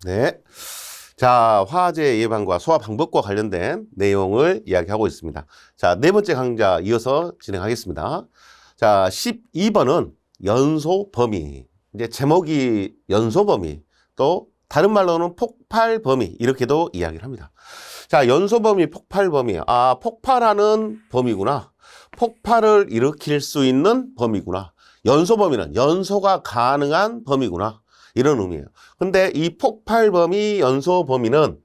네. 자, 화재 예방과 소화 방법과 관련된 내용을 이야기하고 있습니다. 자, 네 번째 강좌 이어서 진행하겠습니다. 자, 12번은 연소 범위. 이제 제목이 연소 범위, 또 다른 말로는 폭발 범위, 이렇게도 이야기를 합니다. 자, 연소 범위, 폭발 범위. 아, 폭발하는 범위구나. 폭발을 일으킬 수 있는 범위구나. 연소 범위는 연소가 가능한 범위구나. 이런 의미예요. 근데 이 폭발 범위, 연소 범위는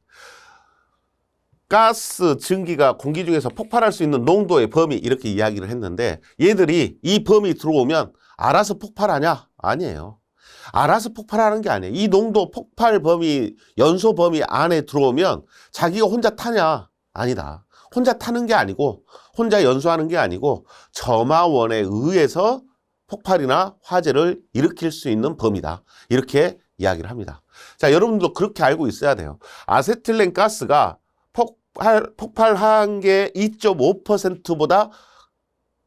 가스, 증기가 공기 중에서 폭발할 수 있는 농도의 범위, 이렇게 이야기를 했는데, 얘들이 이 범위 들어오면 알아서 폭발하냐? 아니에요. 알아서 폭발하는 게 아니에요. 이 농도 폭발 범위, 연소 범위 안에 들어오면 자기가 혼자 타냐? 아니다. 혼자 타는 게 아니고, 혼자 연소하는 게 아니고, 점화원에 의해서 폭발이나 화재를 일으킬 수 있는 범위다. 이렇게 이야기를 합니다. 자, 여러분도 그렇게 알고 있어야 돼요. 아세틸렌 가스가 폭발 한계 2.5%보다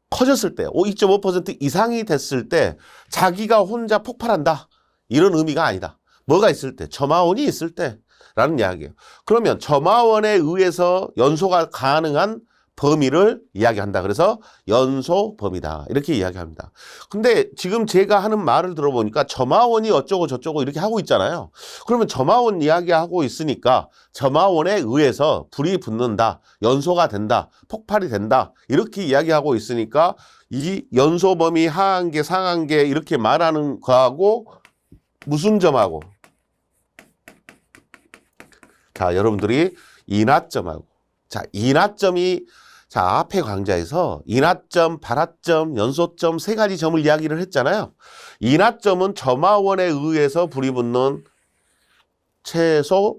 커졌을 때, 2.5% 이상이 됐을 때 자기가 혼자 폭발한다. 이런 의미가 아니다. 뭐가 있을 때? 점화원이 있을 때 라는 이야기예요. 그러면 점화원에 의해서 연소가 가능한 범위를 이야기한다. 그래서 연소 범위다. 이렇게 이야기합니다. 근데 지금 제가 하는 말을 들어보니까 점화원이 어쩌고 저쩌고 이렇게 하고 있잖아요. 그러면 점화원 이야기하고 있으니까 점화원에 의해서 불이 붙는다. 연소가 된다. 폭발이 된다. 이렇게 이야기하고 있으니까 이 연소 범위 하한계, 상한계 이렇게 말하는 거하고 무슨 점하고? 자, 여러분들이 인하점하고. 자, 인하점이 자, 앞에 강좌에서 인하점, 발하점, 연소점 세 가지 점을 이야기를 했잖아요. 인하점은 점화원에 의해서 불이 붙는 최소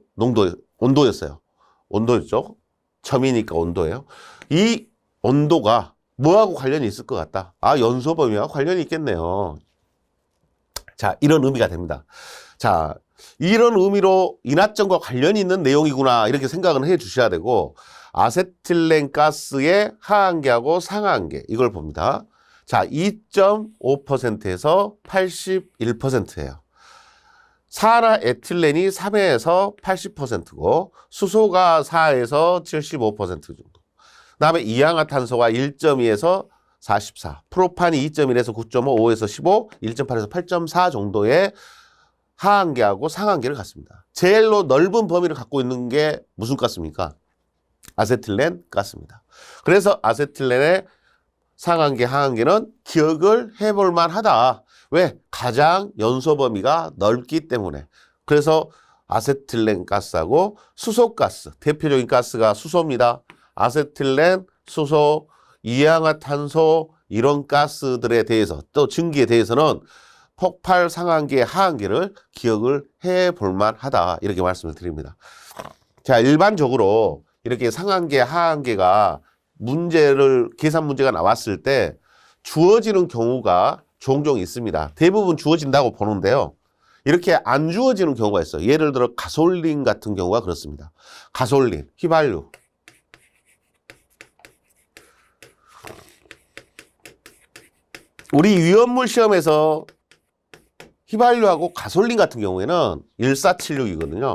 온도였어요. 온도였죠. 점이니까 온도예요. 이 온도가 뭐하고 관련이 있을 것 같다? 아, 연소 범위와 관련이 있겠네요. 자, 이런 의미가 됩니다. 자, 이런 의미로 인하점과 관련이 있는 내용이구나 이렇게 생각은 해 주셔야 되고, 아세틸렌 가스의 하한계하고 상한계 이걸 봅니다. 자, 2.5%에서 81%예요. 산화에틸렌이 3에서 80%고 수소가 4에서 75% 정도. 그다음에 이양화탄소가 1.2에서 44, 프로판이 2.1에서 9.5, 5에서 15, 1.8에서 8.4 정도의 하한계하고 상한계를 갖습니다. 제일로 넓은 범위를 갖고 있는 게 무슨 가스입니까? 아세틸렌 가스입니다. 그래서 아세틸렌의 상한계, 하한계는 기억을 해볼 만하다. 왜? 가장 연소 범위가 넓기 때문에. 그래서 아세틸렌 가스하고 수소가스, 대표적인 가스가 수소입니다. 아세틸렌, 수소, 이양화탄소 이런 가스들에 대해서 또 증기에 대해서는 폭발 상한계, 하한계를 기억을 해볼 만하다. 이렇게 말씀을 드립니다. 자, 일반적으로 이렇게 상한계, 하한계가 계산 문제가 나왔을 때 주어지는 경우가 종종 있습니다. 대부분 주어진다고 보는데요. 이렇게 안 주어지는 경우가 있어요. 예를 들어 가솔린 같은 경우가 그렇습니다. 가솔린, 휘발유. 우리 위험물 시험에서 휘발유하고 가솔린 같은 경우에는 1476이거든요.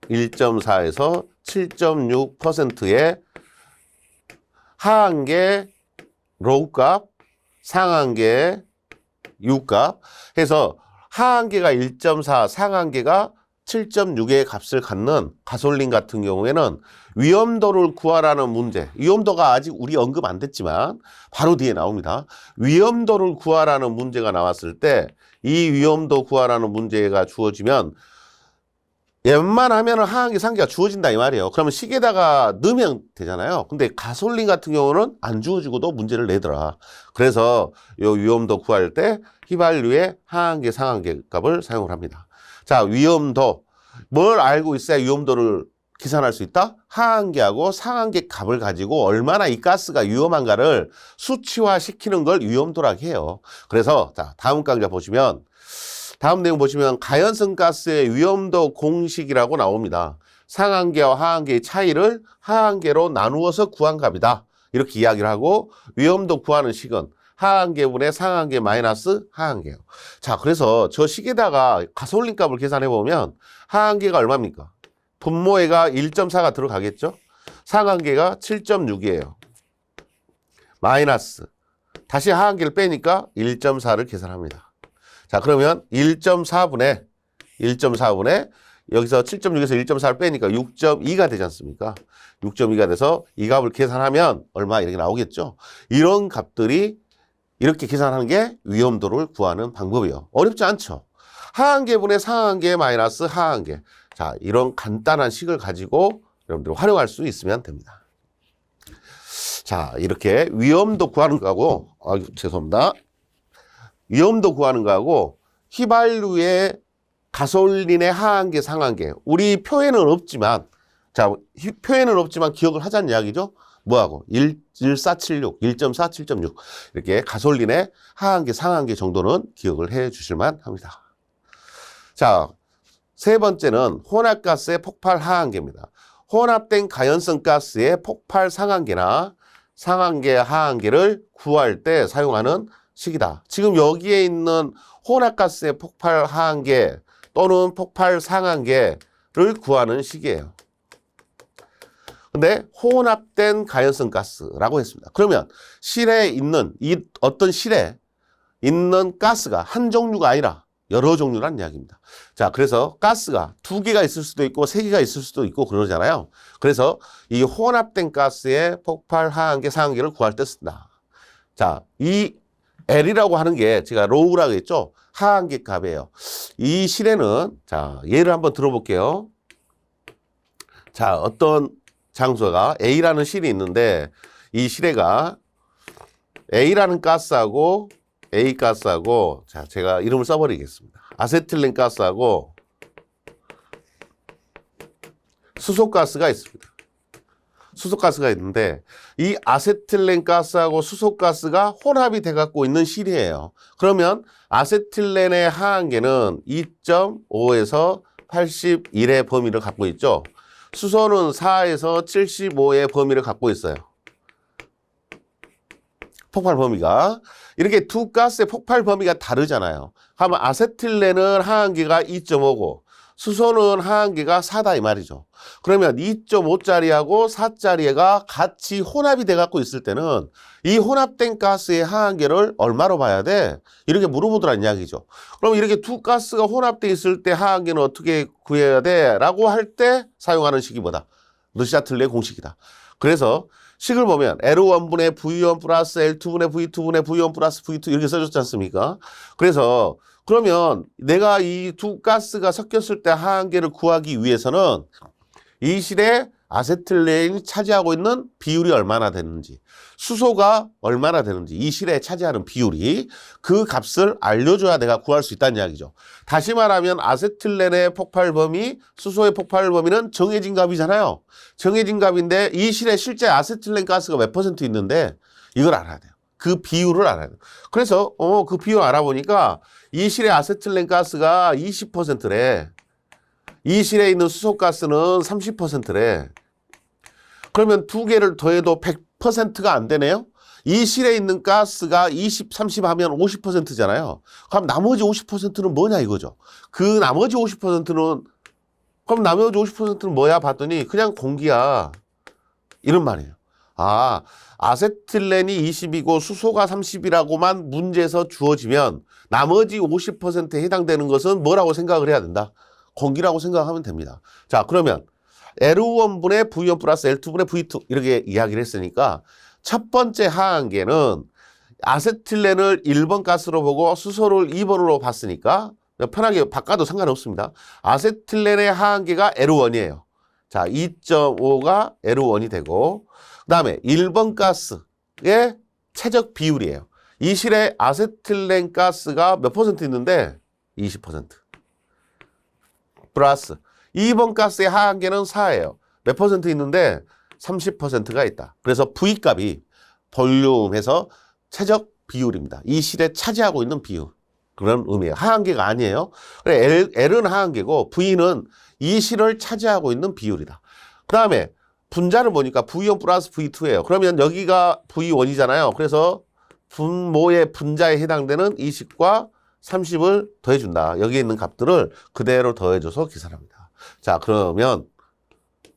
1.4에서 7.6%의 하한계 로우값, 상한계 유값 해서 하한계가 1.4, 상한계가 7.6의 값을 갖는 가솔린 같은 경우에는 위험도를 구하라는 문제, 위험도가 아직 우리 언급 안 됐지만 바로 뒤에 나옵니다. 위험도를 구하라는 문제가 나왔을 때 이 위험도 구하라는 문제가 주어지면 웬만하면 하한계, 상계가 주어진다 이 말이에요. 그러면 식에다가 넣으면 되잖아요. 근데 가솔린 같은 경우는 안 주어지고도 문제를 내더라. 그래서 이 위험도 구할 때 휘발유의 하한계, 상한계 값을 사용을 합니다. 자, 위험도. 뭘 알고 있어야 위험도를 계산할 수 있다? 하한계하고 상한계 값을 가지고 얼마나 이 가스가 위험한가를 수치화시키는 걸 위험도라고 해요. 그래서 자, 다음 강좌 보시면 다음 내용 보시면 가연성 가스의 위험도 공식이라고 나옵니다. 상한계와 하한계의 차이를 하한계로 나누어서 구한 값이다. 이렇게 이야기를 하고 위험도 구하는 식은 하한계분의 상한계 마이너스 하한계예요. 자, 그래서 저 식에다가 가솔린 값을 계산해 보면 하한계가 얼마입니까? 분모에가 1.4가 들어가겠죠? 상한계가 7.6이에요. 마이너스. 다시 하한계를 빼니까 1.4를 계산합니다. 자, 그러면 1.4분의 여기서 7.6에서 1.4를 빼니까 6.2가 되지 않습니까? 6.2가 돼서 이 값을 계산하면 얼마 이렇게 나오겠죠? 이런 값들이 이렇게 계산하는 게 위험도를 구하는 방법이에요. 어렵지 않죠? 하한계분의 상한계 마이너스 하한계. 자, 이런 간단한 식을 가지고 여러분들 활용할 수 있으면 됩니다. 자, 이렇게 위험도 구하는 거하고, 죄송합니다. 위험도 구하는 거하고 휘발유의 가솔린의 하한계, 상한계. 우리 표에는 없지만, 자, 표에는 없지만 기억을 하자는 이야기죠. 뭐하고? 1.476, 1.4, 7.6. 이렇게 가솔린의 하한계, 상한계 정도는 기억을 해 주실만 합니다. 자, 세 번째는 혼합가스의 폭발 하한계입니다. 혼합된 가연성 가스의 폭발 상한계나 상한계, 하한계를 구할 때 사용하는 식이다. 지금 여기에 있는 혼합가스의 폭발 하한계 또는 폭발 상한계를 구하는 식이에요. 근데 혼합된 가연성 가스라고 했습니다. 그러면 실에 있는 어떤 실에 있는 가스가 한 종류가 아니라 여러 종류란 이야기입니다. 자, 그래서 가스가 2개가 있을 수도 있고 3개가 있을 수도 있고 그러잖아요. 그래서 이 혼합된 가스의 폭발 하한계, 상한계를 구할 때 쓴다. 자, 이 L이라고 하는 게 제가 로우라고 했죠. 하한계 값이에요. 이 실에는 자, 예를 한번 들어볼게요. 자, 어떤 장소가 A라는 실이 있는데 이 실에가 A라는 가스하고 A 가스하고 자, 제가 이름을 써버리겠습니다. 아세틸렌 가스하고 수소가스가 있습니다. 수소가스가 있는데 이 아세틸렌 가스하고 수소가스가 혼합이 돼 갖고 있는 실이에요. 그러면 아세틸렌의 하한계는 2.5에서 81의 범위를 갖고 있죠. 수소는 4에서 75의 범위를 갖고 있어요. 폭발 범위가. 이렇게 두 가스의 폭발 범위가 다르잖아요. 하면 아세틸렌은 하한계가 2.5고 수소는 하한계가 4다 이 말이죠. 그러면 2.5짜리하고 4짜리가 같이 혼합이 돼 갖고 있을 때는 이 혼합된 가스의 하한계를 얼마로 봐야 돼? 이렇게 물어보더란 이야기죠. 그럼 이렇게 두 가스가 혼합돼 있을 때 하한계는 어떻게 구해야 돼? 라고 할 때 사용하는 식이 뭐다? 르샤틀레 공식이다. 그래서 식을 보면 L1분의 V1 플러스 L2분의 V2분의 V1 플러스 V2 이렇게 써줬지 않습니까? 그래서 그러면 내가 이 두 가스가 섞였을 때 하한계를 구하기 위해서는 이 실에 아세틸렌이 차지하고 있는 비율이 얼마나 되는지, 수소가 얼마나 되는지, 이 실에 차지하는 비율이 그 값을 알려줘야 내가 구할 수 있다는 이야기죠. 다시 말하면 아세틸렌의 폭발 범위, 수소의 폭발 범위는 정해진 값이잖아요. 정해진 값인데 이 실에 실제 아세틸렌 가스가 몇 퍼센트 있는데 이걸 알아야 돼요. 그 비율을 알아야 돼요. 그래서 그 비율 알아보니까 이 실의 아세틸렌 가스가 20%래. 이 실에 있는 수소가스는 30%래. 그러면 두 개를 더해도 100%가 안 되네요? 이 실에 있는 가스가 20, 30 하면 50%잖아요. 그럼 나머지 50%는 뭐냐 이거죠. 그 나머지 50%는 그럼 나머지 50%는 뭐야 봤더니 그냥 공기야. 이런 말이에요. 아, 아세틸렌이 20이고 수소가 30이라고만 문제에서 주어지면 나머지 50%에 해당되는 것은 뭐라고 생각을 해야 된다? 공기라고 생각하면 됩니다. 자, 그러면 L1분의 V1 플러스 L2분의 V2 이렇게 이야기를 했으니까 첫 번째 하한계는 아세틸렌을 1번 가스로 보고 수소를 2번으로 봤으니까 편하게 바꿔도 상관없습니다. 아세틸렌의 하한계가 L1이에요. 자, 2.5가 L1이 되고 그 다음에 1번 가스의 최적 비율이에요. 이 실에 아세틸렌 가스가 몇 퍼센트 있는데 20%. 플러스 2번 가스의 하한계는 4예요. 몇 퍼센트 있는데 30%가 있다. 그래서 V값이 볼륨에서 최적 비율입니다. 이 실에 차지하고 있는 비율. 그런 의미예요. 하한계가 아니에요. L은 하한계고 V는 이 실을 차지하고 있는 비율이다. 그 다음에 분자를 보니까 V1 플러스 V2예요. 그러면 여기가 V1이잖아요. 그래서 분모의 분자에 해당되는 20과 30을 더해준다. 여기에 있는 값들을 그대로 더해줘서 계산합니다. 자, 그러면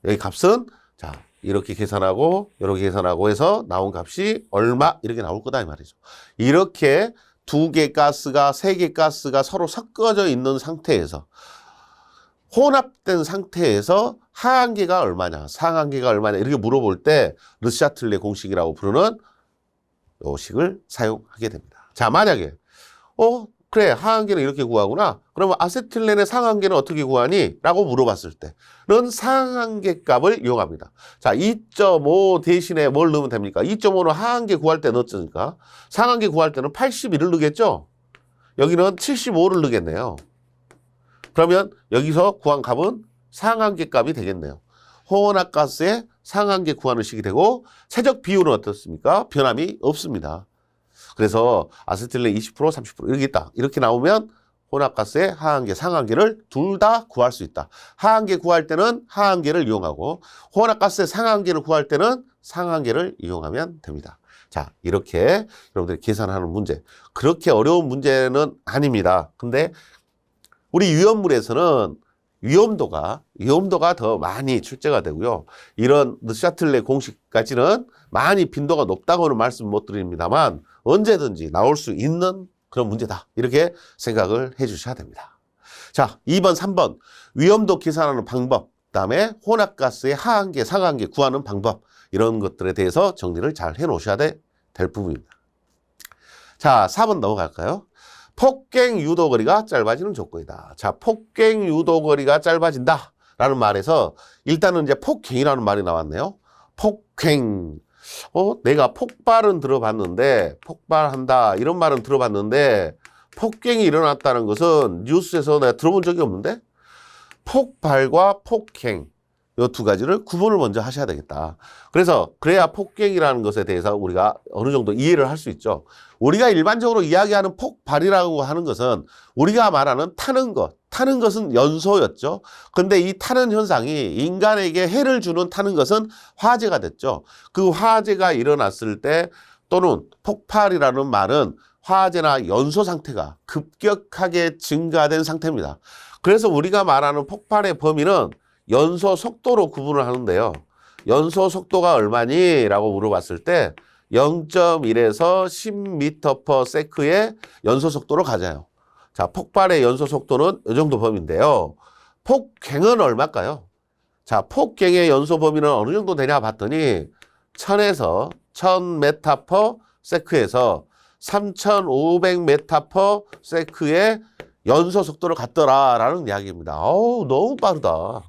여기 값은 자 이렇게 계산하고 이렇게 계산하고 해서 나온 값이 얼마 이렇게 나올 거다 이 말이죠. 이렇게 두 개 가스가 세 개 가스가 서로 섞어져 있는 상태에서 혼합된 상태에서 하한계가 얼마냐 상한계가 얼마냐 이렇게 물어볼 때 르샤틀레 공식이라고 부르는 요 식을 사용하게 됩니다. 자, 만약에 그래 하한계는 이렇게 구하구나. 그러면 아세틸렌의 상한계는 어떻게 구하니? 라고 물어봤을 때는 상한계 값을 이용합니다. 자, 2.5 대신에 뭘 넣으면 됩니까? 2.5는 하한계 구할 때 넣었으니까 상한계 구할 때는 81을 넣겠죠? 여기는 75를 넣겠네요. 그러면 여기서 구한 값은 상한계 값이 되겠네요. 혼합가스의 상한계 구하는 식이 되고 최적 비율은 어떻습니까? 변함이 없습니다. 그래서 아세틸렌 20%, 30% 이렇게 있다. 이렇게 나오면 혼합가스의 하한계, 상한계를 둘 다 구할 수 있다. 하한계 구할 때는 하한계를 이용하고 혼합가스의 상한계를 구할 때는 상한계를 이용하면 됩니다. 자, 이렇게 여러분들이 계산하는 문제. 그렇게 어려운 문제는 아닙니다. 근데 우리 위험물에서는 위험도가 더 많이 출제가 되고요. 이런 르샤틀레 공식까지는 많이 빈도가 높다고는 말씀 못 드립니다만 언제든지 나올 수 있는 그런 문제다. 이렇게 생각을 해 주셔야 됩니다. 자, 2번, 3번 위험도 계산하는 방법, 그다음에 혼합가스의 하한계, 상한계 구하는 방법 이런 것들에 대해서 정리를 잘 해 놓으셔야 될 부분입니다. 자, 4번 넘어갈까요? 폭갱 유도거리가 짧아지는 조건이다. 자, 폭갱 유도거리가 짧아진다 라는 말에서 일단은 이제 폭갱이라는 말이 나왔네요. 폭갱. 내가 폭발은 들어봤는데 폭발한다 이런 말은 들어봤는데 폭갱이 일어났다는 것은 뉴스에서 내가 들어본 적이 없는데 폭발과 폭행 이 두 가지를 구분을 먼저 하셔야 되겠다. 그래서 그래야 폭갱이라는 것에 대해서 우리가 어느 정도 이해를 할 수 있죠. 우리가 일반적으로 이야기하는 폭발이라고 하는 것은 우리가 말하는 타는 것은 연소였죠. 근데 이 타는 현상이 인간에게 해를 주는 타는 것은 화재가 됐죠. 그 화재가 일어났을 때 또는 폭발이라는 말은 화재나 연소 상태가 급격하게 증가된 상태입니다. 그래서 우리가 말하는 폭발의 범위는 연소 속도로 구분을 하는데요. 연소 속도가 얼마니? 라고 물어봤을 때 0.1에서 10m/s의 연소 속도로 가져요. 자, 폭발의 연소 속도는 이 정도 범위인데요. 폭갱은 얼마일까요? 자, 폭갱의 연소 범위는 어느 정도 되냐 봤더니 1000에서 1000m/s에서 3500m/s의 연소 속도를 갖더라라는 이야기입니다. 너무 빠르다.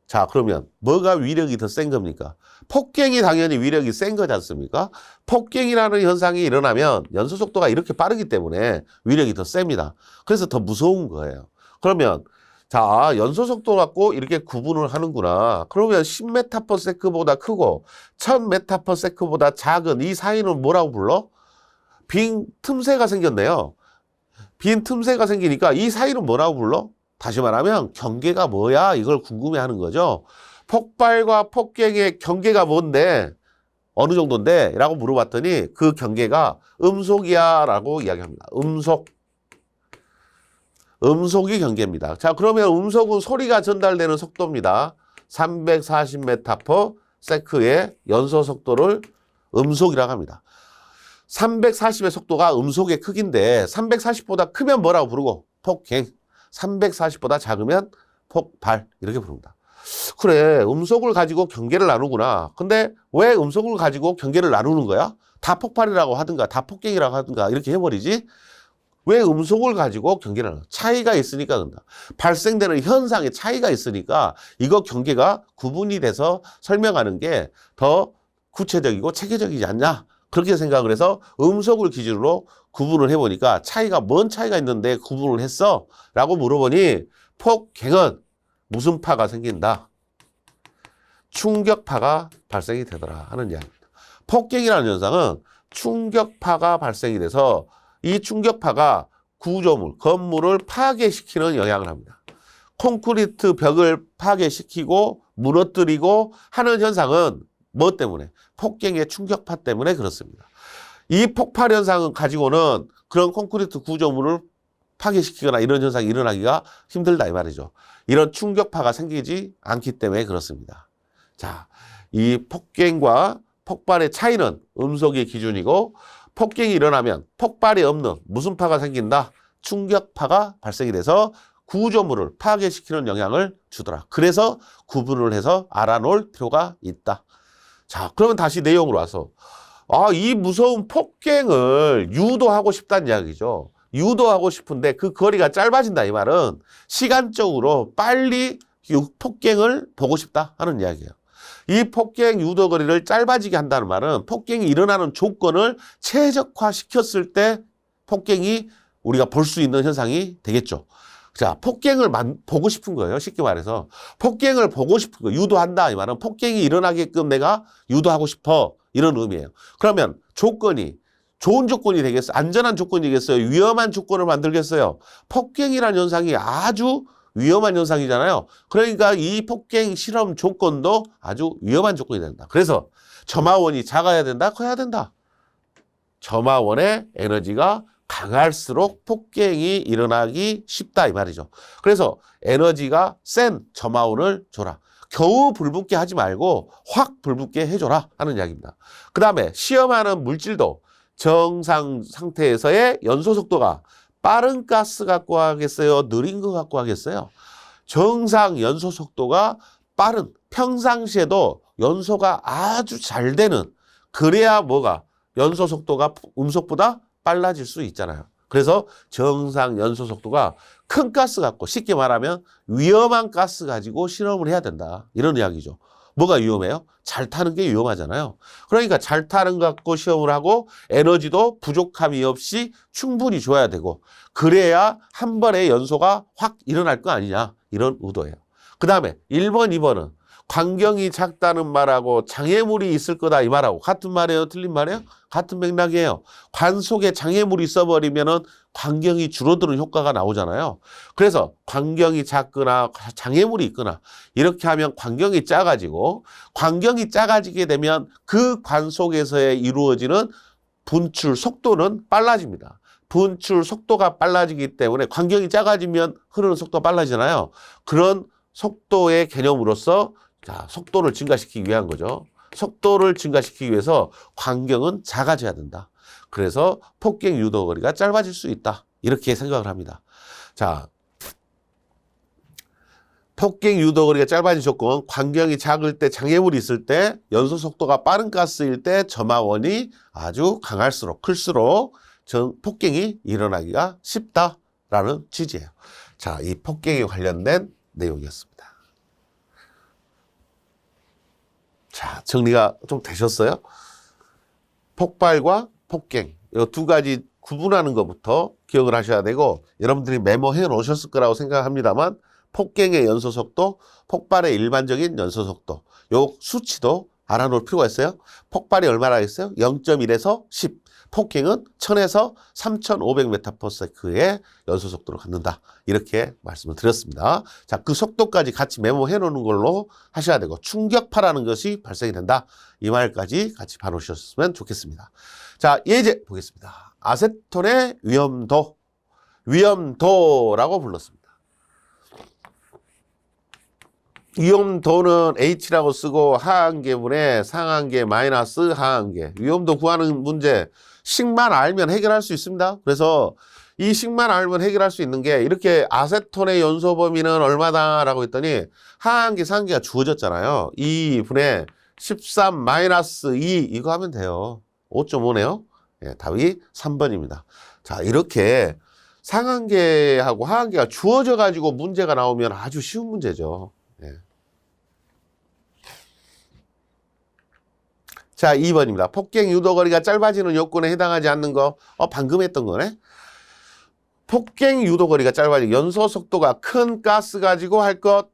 자, 그러면 뭐가 위력이 더 센 겁니까? 폭갱이 당연히 위력이 센 거지 않습니까? 폭갱이라는 현상이 일어나면 연소 속도가 이렇게 빠르기 때문에 위력이 더 셉니다. 그래서 더 무서운 거예요. 그러면 자, 연소 속도 갖고 이렇게 구분을 하는구나. 그러면 10m/s보다 크고 1000m/s보다 작은 이 사이는 뭐라고 불러? 빈 틈새가 생겼네요. 빈 틈새가 생기니까 이 사이는 뭐라고 불러? 다시 말하면 경계가 뭐야? 이걸 궁금해하는 거죠. 폭발과 폭갱의 경계가 뭔데? 어느 정도인데? 라고 물어봤더니 그 경계가 음속이야 라고 이야기합니다. 음속이 경계입니다. 자, 그러면 음속은 소리가 전달되는 속도입니다. 340m/s의 연소 속도를 음속이라고 합니다. 340의 속도가 음속의 크기인데 340보다 크면 뭐라고 부르고? 폭갱. 340보다 작으면 폭발 이렇게 부릅니다. 그래, 음속을 가지고 경계를 나누구나. 근데 왜 음속을 가지고 경계를 나누는 거야? 다 폭발이라고 하든가 다 폭갱이라고 하든가 이렇게 해버리지. 왜 음속을 가지고 경계를 나누는? 차이가 있으니까 그런다. 발생되는 현상에 차이가 있으니까 이거 경계가 구분이 돼서 설명하는 게 더 구체적이고 체계적이지 않냐. 그렇게 생각을 해서 음속을 기준으로 구분을 해보니까 뭔 차이가 있는데 구분을 했어? 라고 물어보니 폭갱은 무슨 파가 생긴다? 충격파가 발생이 되더라 하는 이야기입니다. 폭갱이라는 현상은 충격파가 발생이 돼서 이 충격파가 구조물, 건물을 파괴시키는 영향을 합니다. 콘크리트 벽을 파괴시키고 무너뜨리고 하는 현상은 뭐 때문에? 폭갱의 충격파 때문에 그렇습니다. 이 폭발 현상을 가지고는 그런 콘크리트 구조물을 파괴시키거나 이런 현상이 일어나기가 힘들다 이 말이죠. 이런 충격파가 생기지 않기 때문에 그렇습니다. 자, 이 폭갱과 폭발의 차이는 음속의 기준이고 폭갱이 일어나면 폭발이 없는 무슨 파가 생긴다? 충격파가 발생이 돼서 구조물을 파괴시키는 영향을 주더라. 그래서 구분을 해서 알아놓을 필요가 있다. 자, 그러면 다시 내용으로 와서 이 무서운 폭갱을 유도하고 싶다는 이야기죠. 유도하고 싶은데 그 거리가 짧아진다 이 말은 시간적으로 빨리 폭갱을 보고 싶다 하는 이야기예요. 이 폭갱 유도 거리를 짧아지게 한다는 말은 폭갱이 일어나는 조건을 최적화시켰을 때 폭갱이 우리가 볼 수 있는 현상이 되겠죠. 자, 폭갱을 보고 싶은 거예요. 쉽게 말해서. 폭갱을 보고 싶은 거, 유도한다. 이 말은 폭갱이 일어나게끔 내가 유도하고 싶어. 이런 의미예요. 그러면 조건이 좋은 조건이 되겠어요? 안전한 조건이겠어요? 위험한 조건을 만들겠어요? 폭갱이라는 현상이 아주 위험한 현상이잖아요. 그러니까 이 폭갱 실험 조건도 아주 위험한 조건이 된다. 그래서 점화원이 작아야 된다? 커야 된다? 점화원의 에너지가 강할수록 폭갱이 일어나기 쉽다 이 말이죠. 그래서 에너지가 센 점화원을 줘라. 겨우 불붙게 하지 말고 확 불붙게 해줘라 하는 이야기입니다. 그 다음에 시험하는 물질도 정상 상태에서의 연소 속도가 빠른 가스 갖고 하겠어요? 느린 거 갖고 하겠어요? 정상 연소 속도가 빠른, 평상시에도 연소가 아주 잘 되는, 그래야 뭐가 연소 속도가 음속보다 빨라질 수 있잖아요. 그래서 정상 연소 속도가 큰 가스 갖고, 쉽게 말하면 위험한 가스 가지고 실험을 해야 된다. 이런 이야기죠. 뭐가 위험해요? 잘 타는 게 위험하잖아요. 그러니까 잘 타는 거 갖고 시험을 하고 에너지도 부족함이 없이 충분히 줘야 되고, 그래야 한 번에 연소가 확 일어날 거 아니냐. 이런 의도예요. 그 다음에 1번, 2번은 광경이 작다는 말하고 장애물이 있을 거다 이 말하고 같은 말이에요? 틀린 말이에요? 같은 맥락이에요. 관 속에 장애물이 있어버리면은 광경이 줄어드는 효과가 나오잖아요. 그래서 광경이 작거나 장애물이 있거나 이렇게 하면 광경이 작아지고, 광경이 작아지게 되면 그 관 속에서의 이루어지는 분출 속도는 빨라집니다. 분출 속도가 빨라지기 때문에 광경이 작아지면 흐르는 속도가 빨라지잖아요. 그런 속도의 개념으로서 자, 속도를 증가시키기 위한 거죠. 속도를 증가시키기 위해서 광경은 작아져야 된다. 그래서 폭갱 유도 거리가 짧아질 수 있다. 이렇게 생각을 합니다. 자, 폭갱 유도 거리가 짧아진 조건, 광경이 작을 때, 장애물이 있을 때, 연소 속도가 빠른 가스일 때 점화원이 아주 강할수록, 클수록 폭갱이 일어나기가 쉽다라는 취지예요. 자, 이 폭갱에 관련된 내용이었습니다. 자, 정리가 좀 되셨어요? 폭발과 폭갱, 이 두 가지 구분하는 것부터 기억을 하셔야 되고, 여러분들이 메모해 놓으셨을 거라고 생각합니다만, 폭갱의 연소 속도, 폭발의 일반적인 연소 속도, 요 수치도 알아놓을 필요가 있어요. 폭발이 얼마나 있어요? 0.1에서 10. 폭갱은 1000에서 3500m/s의 연소 속도를 갖는다. 이렇게 말씀을 드렸습니다. 자, 그 속도까지 같이 메모해 놓는 걸로 하셔야 되고, 충격파라는 것이 발생이 된다. 이 말까지 같이 봐놓으셨으면 좋겠습니다. 자, 예제 보겠습니다. 아세톤의 위험도, 위험도라고 불렀습니다. 위험도는 H라고 쓰고 하한계분의 상한계 마이너스 하한계. 위험도 구하는 문제 식만 알면 해결할 수 있습니다. 그래서 이 식만 알면 해결할 수 있는 게, 이렇게 아세톤의 연소 범위는 얼마다라고 했더니 하한계 상한계가 주어졌잖아요. 2분의 13 마이너스 2 이거 하면 돼요. 5.5네요. 예, 답이 3번입니다. 자, 이렇게 상한계하고 하한계가 주어져 가지고 문제가 나오면 아주 쉬운 문제죠. 예. 자, 2번입니다. 폭갱 유도거리가 짧아지는 요건에 해당하지 않는 거. 방금 했던 거네. 폭갱 유도거리가 짧아지고 연소 속도가 큰 가스 가지고 할 것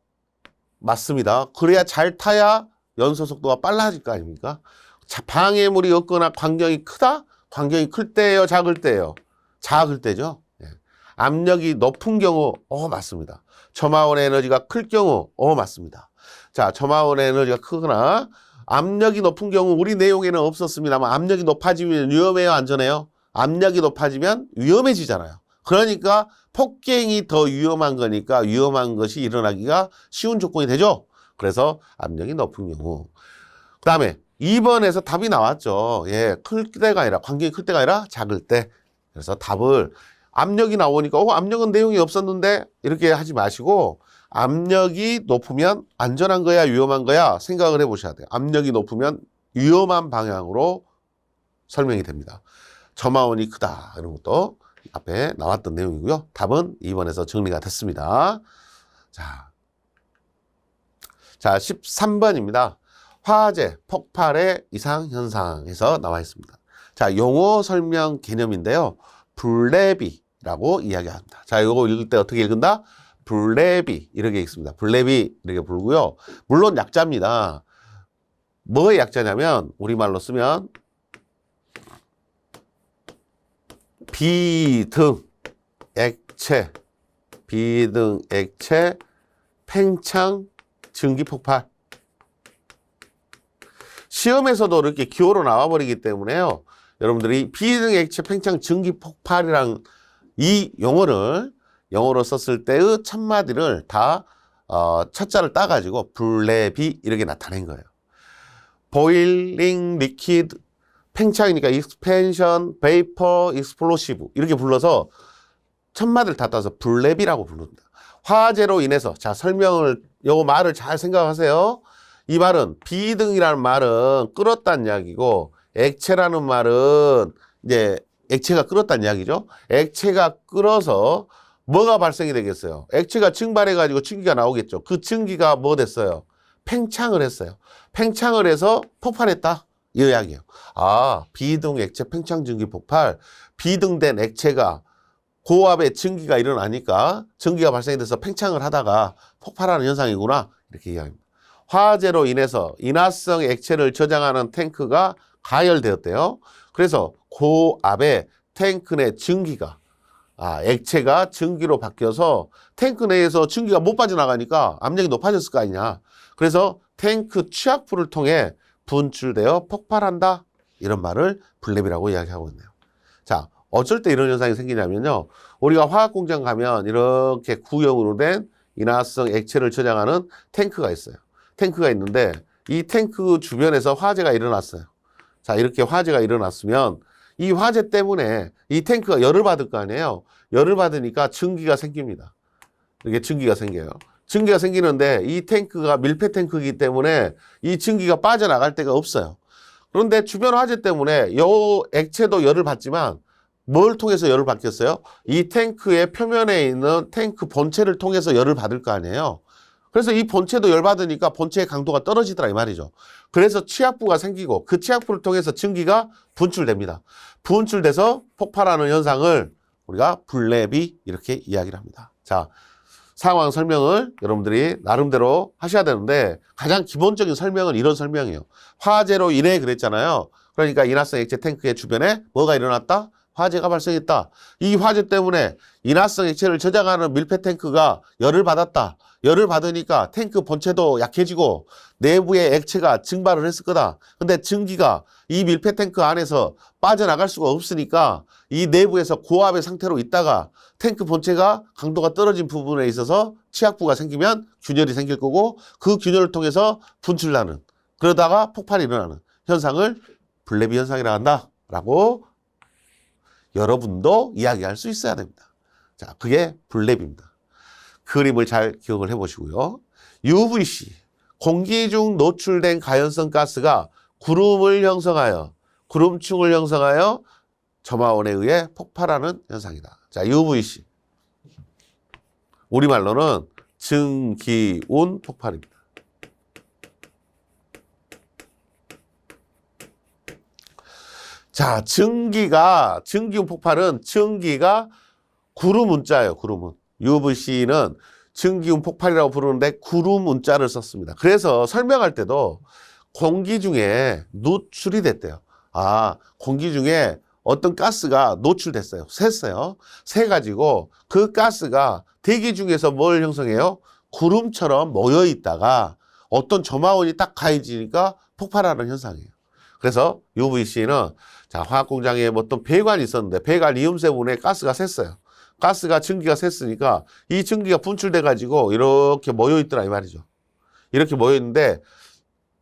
맞습니다. 그래야 잘 타야 연소 속도가 빨라질 거 아닙니까? 자, 방해물이 없거나 광경이 크다? 광경이 클 때예요? 작을 때예요? 작을 때죠. 예. 압력이 높은 경우 맞습니다. 점화원의 에너지가 클 경우 맞습니다. 자, 점화원의 에너지가 크거나 압력이 높은 경우 우리 내용에는 없었습니다만 압력이 높아지면 위험해요, 안전해요? 압력이 높아지면 위험해지잖아요. 그러니까 폭갱이 더 위험한 거니까 위험한 것이 일어나기가 쉬운 조건이 되죠. 그래서 압력이 높은 경우. 그 다음에 2번에서 답이 나왔죠. 예, 클 때가 아니라, 관경이 클 때가 아니라 작을 때. 그래서 답을 압력이 나오니까 압력은 내용이 없었는데 이렇게 하지 마시고 압력이 높으면 안전한 거야 위험한 거야 생각을 해보셔야 돼요. 압력이 높으면 위험한 방향으로 설명이 됩니다. 점화원이 크다 이런 것도 앞에 나왔던 내용이고요. 답은 2번에서 정리가 됐습니다. 자 13번입니다. 화재, 폭발의 이상현상에서 나와 있습니다. 자, 용어 설명 개념인데요. 블레비라고 이야기합니다. 자, 이거 읽을 때 어떻게 읽는다? 블레비 이렇게 읽습니다. 블레비 이렇게 부르고요. 물론 약자입니다. 뭐의 약자냐면 우리말로 쓰면 비등 액체, 비등 액체, 팽창, 증기폭발. 시험에서도 이렇게 기호로 나와버리기 때문에요. 여러분들이 비등 액체 팽창 증기 폭발이랑 이 용어를 영어로 썼을 때의 첫마디를 다 첫자를 따가지고 블레비 이렇게 나타낸 거예요. 보일링, 리퀴드, 팽창이니까 익스펜션, 베이퍼, 익스플로시브 이렇게 불러서 첫마디를 다 따서 블레비라고 부릅니다. 화재로 인해서 자 설명을 요 말을 잘 생각하세요. 이 말은 비등이라는 말은 끓었다는 이야기고 액체라는 말은 이제 액체가 끓었다는 이야기죠. 액체가 끓어서 뭐가 발생이 되겠어요? 액체가 증발해가지고 증기가 나오겠죠. 그 증기가 뭐 됐어요? 팽창을 했어요. 팽창을 해서 폭발했다. 이 이야기예요. 아, 비등 액체 팽창 증기 폭발. 비등된 액체가 고압의 증기가 일어나니까 증기가 발생이 돼서 팽창을 하다가 폭발하는 현상이구나. 이렇게 이야기합니다. 화재로 인해서 인화성 액체를 저장하는 탱크가 가열되었대요. 그래서 고압의 탱크 내 증기가 액체가 증기로 바뀌어서 탱크 내에서 증기가 못 빠져나가니까 압력이 높아졌을 거 아니냐. 그래서 탱크 취약부를 통해 분출되어 폭발한다. 이런 말을 블랩이라고 이야기하고 있네요. 자, 어쩔 때 이런 현상이 생기냐면요. 우리가 화학공장 가면 이렇게 구형으로 된 인화성 액체를 저장하는 탱크가 있어요. 탱크가 있는데 이 탱크 주변에서 화재가 일어났어요. 자, 이렇게 화재가 일어났으면 이 화재 때문에 이 탱크가 열을 받을 거 아니에요. 열을 받으니까 증기가 생깁니다. 이렇게 증기가 생겨요. 증기가 생기는데 이 탱크가 밀폐 탱크이기 때문에 이 증기가 빠져나갈 데가 없어요. 그런데 주변 화재 때문에 이 액체도 열을 받지만 뭘 통해서 열을 받겠어요? 이 탱크의 표면에 있는 탱크 본체를 통해서 열을 받을 거 아니에요. 그래서 이 본체도 열받으니까 본체의 강도가 떨어지더라 이 말이죠. 그래서 취약부가 생기고 그 취약부를 통해서 증기가 분출됩니다. 분출돼서 폭발하는 현상을 우리가 블랩이 이렇게 이야기를 합니다. 자, 상황 설명을 여러분들이 나름대로 하셔야 되는데 가장 기본적인 설명은 이런 설명이에요. 화재로 인해 그랬잖아요. 그러니까 인화성 액체 탱크의 주변에 뭐가 일어났다? 화재가 발생했다. 이 화재 때문에 인화성 액체를 저장하는 밀폐 탱크가 열을 받았다. 열을 받으니까 탱크 본체도 약해지고 내부의 액체가 증발을 했을 거다. 근데 증기가 이 밀폐 탱크 안에서 빠져나갈 수가 없으니까 이 내부에서 고압의 상태로 있다가 탱크 본체가 강도가 떨어진 부분에 있어서 취약부가 생기면 균열이 생길 거고 그 균열을 통해서 분출나는 그러다가 폭발이 일어나는 현상을 블레비 현상이라 한다라고 여러분도 이야기할 수 있어야 됩니다. 자, 그게 블랩입니다. 그림을 잘 기억을 해보시고요. UVC, 공기 중 노출된 가연성 가스가 구름을 형성하여, 구름층을 형성하여 점화원에 의해 폭발하는 현상이다. 자, UVC. 우리말로는 증기운 폭발입니다. 자, 증기운 폭발은 증기가 구름 문자예요, 구름은. UVC는 증기운 폭발이라고 부르는데 구름 문자를 썼습니다. 그래서 설명할 때도 공기 중에 노출이 됐대요. 아, 공기 중에 어떤 가스가 노출됐어요. 샜어요. 새가지고 그 가스가 대기 중에서 뭘 형성해요? 구름처럼 모여 있다가 어떤 점화원이 딱 가해지니까 폭발하는 현상이에요. 그래서 UVC는 자, 화학 공장에 어떤 배관이 있었는데 배관 이음새 부분에 가스가 샜어요. 가스가 증기가 샜으니까 이 증기가 분출돼 가지고 이렇게 모여 있더라 이 말이죠. 이렇게 모여 있는데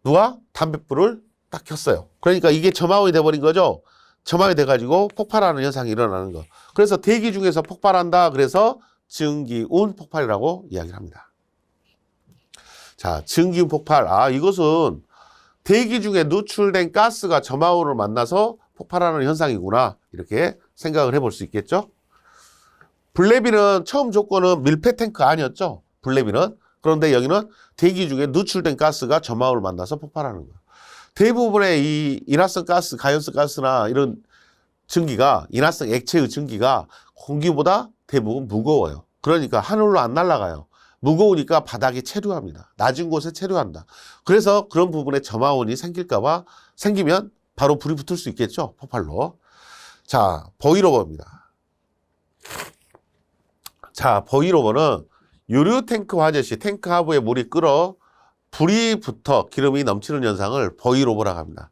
누가 담뱃불을 딱 켰어요. 그러니까 이게 점화원이 돼버린 거죠. 점화이 돼가지고 폭발하는 현상이 일어나는 거. 그래서 대기 중에서 폭발한다. 그래서 증기운 폭발이라고 이야기를 합니다. 자, 증기운 폭발. 아, 이것은 대기 중에 누출된 가스가 점화원을 만나서 폭발하는 현상이구나. 이렇게 생각을 해볼 수 있겠죠. 블레비는 처음 조건은 밀폐 탱크 아니었죠. 블레비는. 그런데 여기는 대기 중에 누출된 가스가 점화원을 만나서 폭발하는 거예요. 대부분의 이 인화성 가스, 가연성 가스나 이런 증기가, 인화성 액체의 증기가 공기보다 대부분 무거워요. 그러니까 하늘로 안 날아가요. 무거우니까 바닥에 체류합니다. 낮은 곳에 체류한다. 그래서 그런 부분에 점화원이 생길까봐 생기면 바로 불이 붙을 수 있겠죠. 폭발로. 자, 보일오버입니다. 자, 보일오버는 유류 탱크 화재 시 탱크 하부에 물이 끓어 불이 붙어 기름이 넘치는 현상을 보일오버라고 합니다.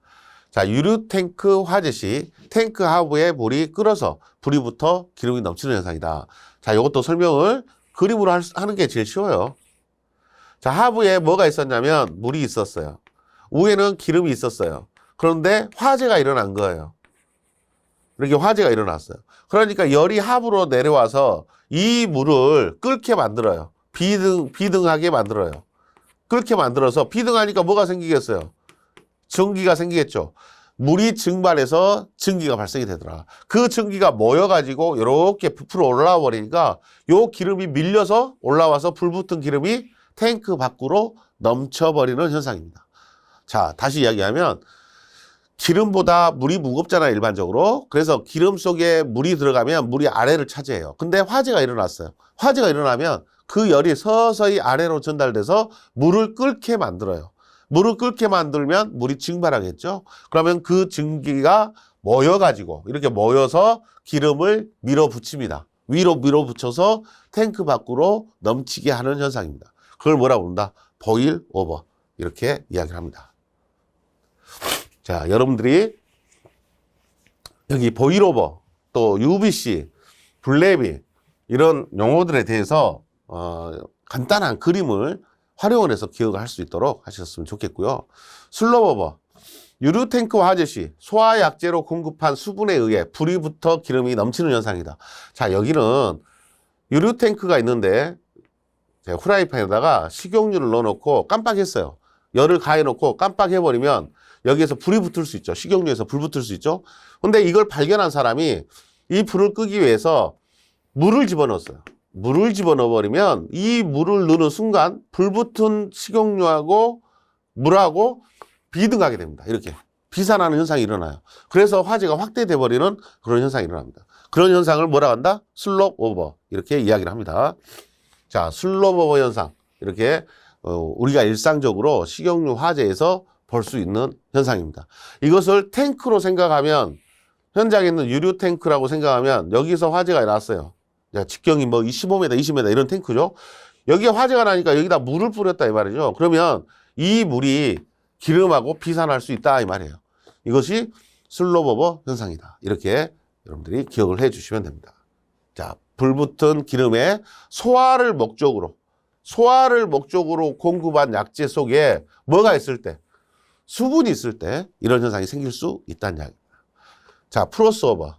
자, 유류 탱크 화재 시 탱크 하부에 물이 끓어서 불이 붙어 기름이 넘치는 현상이다. 자, 이것도 설명을 그림으로 하는 게 제일 쉬워요. 자, 하부에 뭐가 있었냐면 물이 있었어요. 위에는 기름이 있었어요. 그런데 화재가 일어난 거예요. 이렇게 화재가 일어났어요. 그러니까 열이 하부로 내려와서 이 물을 끓게 만들어요. 비등하게 만들어요. 끓게 만들어서 비등하니까 뭐가 생기겠어요? 전기가 생기겠죠. 물이 증발해서 증기가 발생이 되더라. 그 증기가 모여가지고 이렇게 부풀어 올라와 버리니까 요 기름이 밀려서 올라와서 불 붙은 기름이 탱크 밖으로 넘쳐버리는 현상입니다. 자, 다시 이야기하면 기름보다 물이 무겁잖아요, 일반적으로. 그래서 기름 속에 물이 들어가면 물이 아래를 차지해요. 근데 화재가 일어났어요. 화재가 일어나면 그 열이 서서히 아래로 전달돼서 물을 끓게 만들어요. 물을 끓게 만들면 물이 증발하겠죠. 그러면 그 증기가 모여가지고 이렇게 모여서 기름을 밀어붙입니다. 위로 밀어붙여서 탱크 밖으로 넘치게 하는 현상입니다. 그걸 뭐라고 부른다? 보일 오버. 이렇게 이야기를 합니다. 자, 여러분들이 여기 보일 오버, 또 UVC, 블레비 이런 용어들에 대해서 간단한 그림을 활용을 해서 기억을 할 수 있도록 하셨으면 좋겠고요. 슬로버버, 유류 탱크 화재 시 소화 약재로 공급한 수분에 의해 불이 붙어 기름이 넘치는 현상이다. 자, 여기는 유류 탱크가 있는데 제가 후라이팬에다가 식용유를 넣어놓고 깜빡했어요. 열을 가해놓고 깜빡해버리면 여기에서 불이 붙을 수 있죠. 식용유에서 불 붙을 수 있죠. 근데 이걸 발견한 사람이 이 불을 끄기 위해서 물을 집어넣었어요. 물을 집어넣어버리면 이 물을 넣는 순간 불 붙은 식용유하고 물하고 비등하게 됩니다. 이렇게 비산하는 현상이 일어나요. 그래서 화재가 확대돼 버리는 그런 현상이 일어납니다. 그런 현상을 뭐라 한다? 슬롭 오버. 이렇게 이야기를 합니다. 자, 슬롭 오버 현상. 이렇게 우리가 일상적으로 식용유 화재에서 볼 수 있는 현상입니다. 이것을 탱크로 생각하면 현장에 있는 유류 탱크라고 생각하면 여기서 화재가 났어요. 직경이 뭐 15m, 20m 이런 탱크죠. 여기에 화재가 나니까 여기다 물을 뿌렸다 이 말이죠. 그러면 이 물이 기름하고 비산할 수 있다 이 말이에요. 이것이 슬로버버 현상이다. 이렇게 여러분들이 기억을 해 주시면 됩니다. 자, 불붙은 기름의 소화를 목적으로 공급한 약재 속에 뭐가 있을 때, 수분이 있을 때 이런 현상이 생길 수 있다는 이야기입니다. 자, 프로스오버.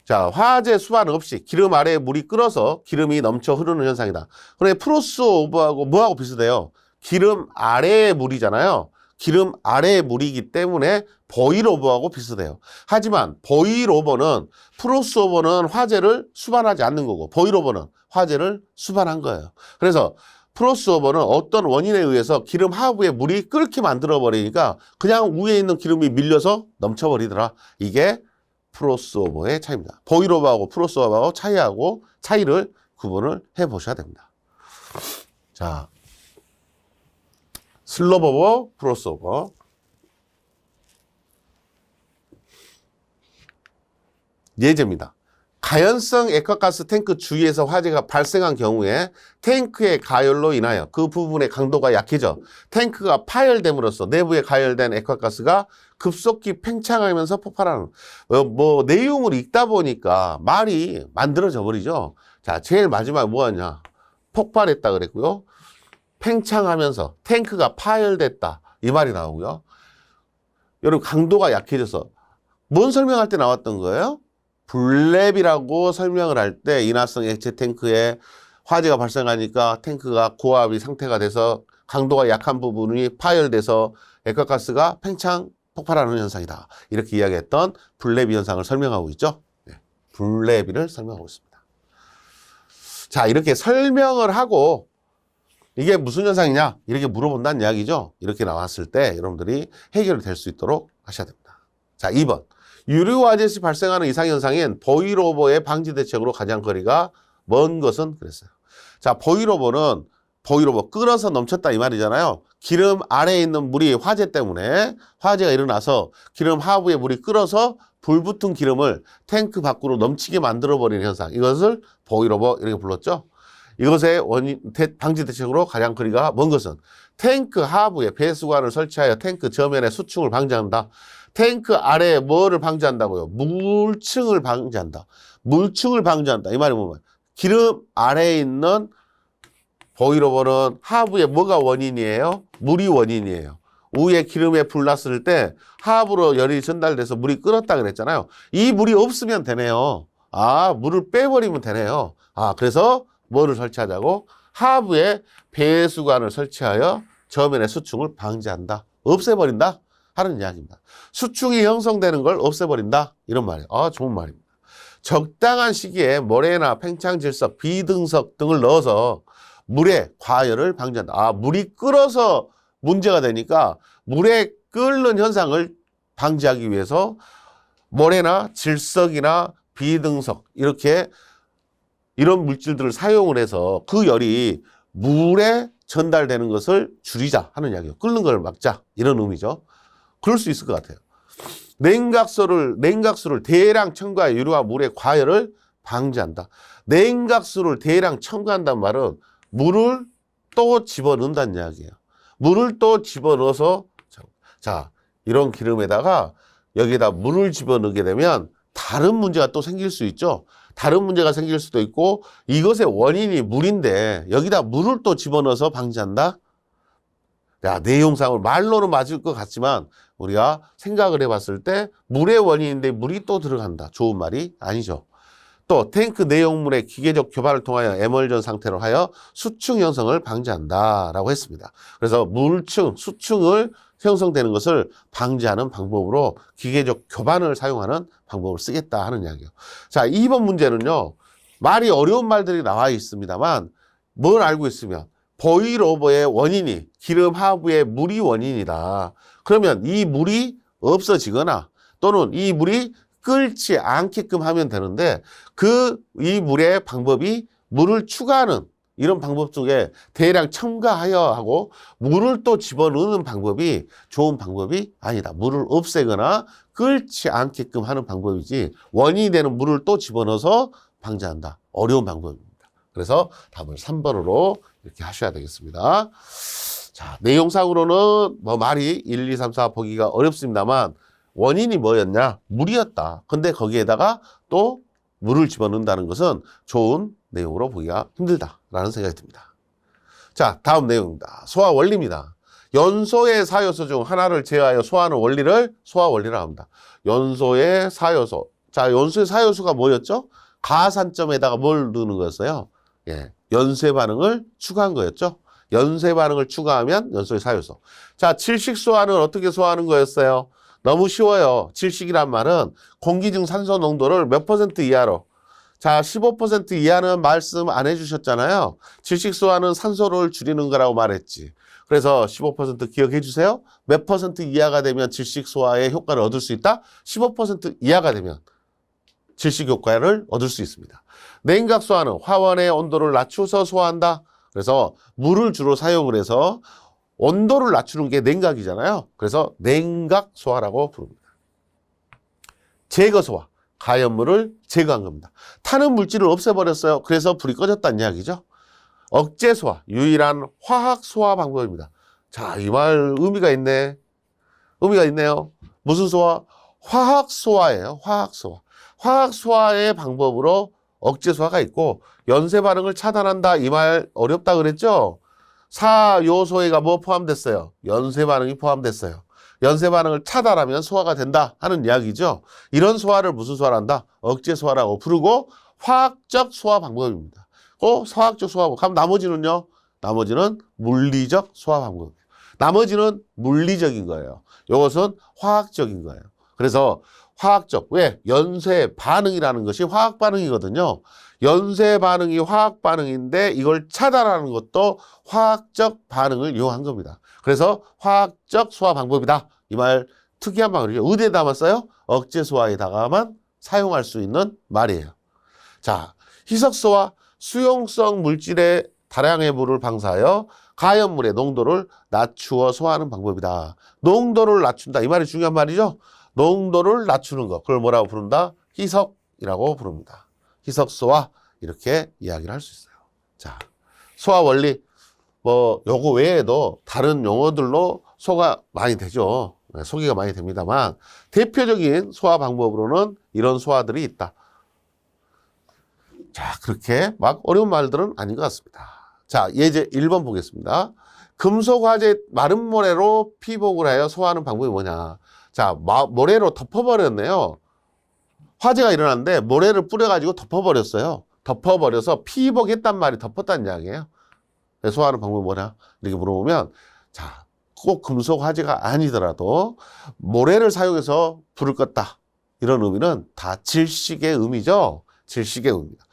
자, 화재 수반 없이 기름 아래에 물이 끓어서 기름이 넘쳐 흐르는 현상이다. 그런데 프로스오버하고 뭐하고 비슷해요? 기름 아래의 물이잖아요. 기름 아래의 물이기 때문에 보일오버하고 비슷해요. 하지만 보일오버는, 프로스오버는 화재를 수반하지 않는 거고 보일오버는 화재를 수반한 거예요. 그래서 프로스오버는 어떤 원인에 의해서 기름 하부에 물이 끓게 만들어 버리니까 그냥 위에 있는 기름이 밀려서 넘쳐 버리더라. 이게 프로스오버의 차이입니다. 보일오버하고 프로스오버하고 차이를 구분을 해 보셔야 됩니다. 자, 슬로버버, 프로스오버. 예제입니다. 가연성 액화가스 탱크 주위에서 화재가 발생한 경우에 탱크의 가열로 인하여 그 부분의 강도가 약해져 탱크가 파열됨으로써 내부에 가열된 액화가스가 급속히 팽창하면서 폭발하는 뭐 내용을 읽다 보니까 말이 만들어져 버리죠. 자, 제일 마지막에 뭐였냐? 폭발했다 그랬고요. 팽창하면서 탱크가 파열됐다 이 말이 나오고요. 여러분 강도가 약해져서 뭔 설명할 때 나왔던 거예요? 불랩이라고 설명을 할 때 인화성 액체 탱크에 화재가 발생하니까 탱크가 고압이 상태가 돼서 강도가 약한 부분이 파열돼서 액화가스가 팽창 폭발하는 현상이다. 이렇게 이야기했던 불랩이 현상을 설명하고 있죠. 네, 불랩이를 설명하고 있습니다. 자, 이렇게 설명을 하고 이게 무슨 현상이냐 이렇게 물어본다는 이야기죠. 이렇게 나왔을 때 여러분들이 해결이 될 수 있도록 하셔야 됩니다. 자, 2번. 유류화재 시 발생하는 이상현상인 보일오버의 방지 대책으로 가장 거리가 먼 것은 그랬어요. 자, 보일오버 끓어서 넘쳤다 이 말이잖아요. 기름 아래에 있는 물이 화재 때문에 화재가 일어나서 기름 하부에 물이 끓어서 불 붙은 기름을 탱크 밖으로 넘치게 만들어버리는 현상. 이것을 보일오버 이렇게 불렀죠. 이것의 방지 대책으로 가장 거리가 먼 것은 탱크 하부에 배수관을 설치하여 탱크 저면의 수충을 방지한다. 탱크 아래에 뭐를 방지한다고요? 물층을 방지한다. 물층을 방지한다. 이 말이 뭐냐? 기름 아래에 있는 보일오버는 하부에 뭐가 원인이에요? 물이 원인이에요. 위에 기름에 불 났을 때 하부로 열이 전달돼서 물이 끓었다 그랬잖아요. 이 물이 없으면 되네요. 아, 물을 빼버리면 되네요. 아, 그래서 뭐를 설치하자고? 하부에 배수관을 설치하여 저면의 수충을 방지한다. 없애버린다. 하는 이야기입니다. 수충이 형성되는 걸 없애버린다. 이런 말이에요. 아, 좋은 말입니다. 적당한 시기에 모래나 팽창질석, 비등석 등을 넣어서 물의 과열을 방지한다. 아, 물이 끓어서 문제가 되니까 물에 끓는 현상을 방지하기 위해서 모래나 질석이나 비등석 이런 물질들을 사용을 해서 그 열이 물에 전달되는 것을 줄이자 하는 이야기예요. 끓는 걸 막자 이런 의미죠. 그럴 수 있을 것 같아요. 냉각수를 대량 첨가해 유류와 물의 과열을 방지한다. 냉각수를 대량 첨가한다는 말은 물을 또 집어넣는다는 이야기예요. 물을 또 집어넣어서 자, 이런 기름에다가 여기에다 물을 집어넣게 되면 다른 문제가 또 생길 수 있죠. 다른 문제가 생길 수도 있고 이것의 원인이 물인데 여기다 물을 또 집어넣어서 방지한다. 야, 내용상으로 말로는 맞을 것 같지만 우리가 생각을 해봤을 때 물의 원인인데 물이 또 들어간다. 좋은 말이 아니죠. 또 탱크 내용물의 기계적 교반을 통하여 에멀전 상태로 하여 수층 형성을 방지한다라고 했습니다. 그래서 물층, 수층을 형성되는 것을 방지하는 방법으로 기계적 교반을 사용하는 방법을 쓰겠다 하는 이야기예요. 자, 2번 문제는요. 말이 어려운 말들이 나와 있습니다만 뭘 알고 있으면 보일오버의 원인이 기름 하부의 물이 원인이다. 그러면 이 물이 없어지거나 또는 이 물이 끓지 않게끔 하면 되는데 이 물의 방법이 물을 추가하는 이런 방법 중에 대량 첨가하여 하고 물을 또 집어넣는 방법이 좋은 방법이 아니다. 물을 없애거나 끓지 않게끔 하는 방법이지 원인이 되는 물을 또 집어넣어서 방지한다. 어려운 방법입니다. 그래서 답을 3번으로 이렇게 하셔야 되겠습니다. 자, 내용상으로는 뭐 말이 1, 2, 3, 4 보기가 어렵습니다만 원인이 뭐였냐? 물이었다. 근데 거기에다가 또 물을 집어넣는다는 것은 좋은 내용으로 보기가 힘들다라는 생각이 듭니다. 자, 다음 내용입니다. 소화 원리입니다. 연소의 사요소 중 하나를 제어하여 소화하는 원리를 소화 원리라고 합니다. 연소의 사요소. 자, 연소의 사요소가 뭐였죠? 가산점에다가 뭘 넣는 거였어요? 예, 연쇄 반응을 추가한 거였죠. 연쇄 반응을 추가하면 연소의 사요소. 자, 질식 소화는 어떻게 소화하는 거였어요? 너무 쉬워요. 질식이란 말은 공기 중 산소 농도를 몇 퍼센트 이하로. 자, 15% 이하는 말씀 안 해주셨잖아요. 질식 소화는 산소를 줄이는 거라고 말했지. 그래서 15% 기억해 주세요. 몇 퍼센트 이하가 되면 질식 소화의 효과를 얻을 수 있다? 15% 이하가 되면 질식 효과를 얻을 수 있습니다. 냉각 소화는 화원의 온도를 낮추어서 소화한다. 그래서 물을 주로 사용을 해서 온도를 낮추는 게 냉각이잖아요. 그래서 냉각 소화라고 부릅니다. 제거 소화. 가연물을 제거한 겁니다. 타는 물질을 없애버렸어요. 그래서 불이 꺼졌다는 이야기죠. 억제 소화, 유일한 화학 소화 방법입니다. 자, 이 말 의미가 있네. 의미가 있네요. 무슨 소화? 화학 소화예요. 화학 소화. 화학 소화의 방법으로 억제 소화가 있고 연쇄 반응을 차단한다. 이 말 어렵다 그랬죠? 4요소에가 뭐 포함됐어요? 연쇄 반응이 포함됐어요. 연쇄 반응을 차단하면 소화가 된다 하는 이야기죠. 이런 소화를 무슨 소화란다? 억제 소화라고 부르고 화학적 소화 방법입니다. 화학적 소화 방법. 그럼 나머지는요? 나머지는 물리적 소화 방법. 나머지는 물리적인 거예요. 이것은 화학적인 거예요. 그래서 화학적, 왜? 연쇄 반응이라는 것이 화학 반응이거든요. 연쇄 반응이 화학 반응인데 이걸 차단하는 것도 화학적 반응을 이용한 겁니다. 그래서 화학적 소화 방법이다. 이 말 특이한 말이죠. 어디에다만 써요? 억제 소화에다가만 사용할 수 있는 말이에요. 자, 희석소와 수용성 물질에 다량의 물을 방사하여 가연물의 농도를 낮추어 소화하는 방법이다. 농도를 낮춘다. 이 말이 중요한 말이죠. 농도를 낮추는 것. 그걸 뭐라고 부른다? 희석이라고 부릅니다. 희석소화 이렇게 이야기를 할 수 있어요. 자, 소화 원리 요거 외에도 다른 용어들로 소화가 많이 되죠. 소개가 많이 됩니다만 대표적인 소화 방법으로는 이런 소화들이 있다. 자, 그렇게 막 어려운 말들은 아닌 것 같습니다. 자, 예제 1번 보겠습니다. 금속 화재 마른 모래로 피복을 하여 소화하는 방법이 뭐냐. 자, 모래로 덮어버렸네요. 화재가 일어났는데 모래를 뿌려가지고 덮어버렸어요. 덮어버려서 피복했단 말이 덮었다는 이야기예요. 소화하는 방법이 뭐냐? 이렇게 물어보면, 자, 꼭 금속 화재가 아니더라도 모래를 사용해서 불을 껐다. 이런 의미는 다 질식의 의미죠. 질식의 의미입니다.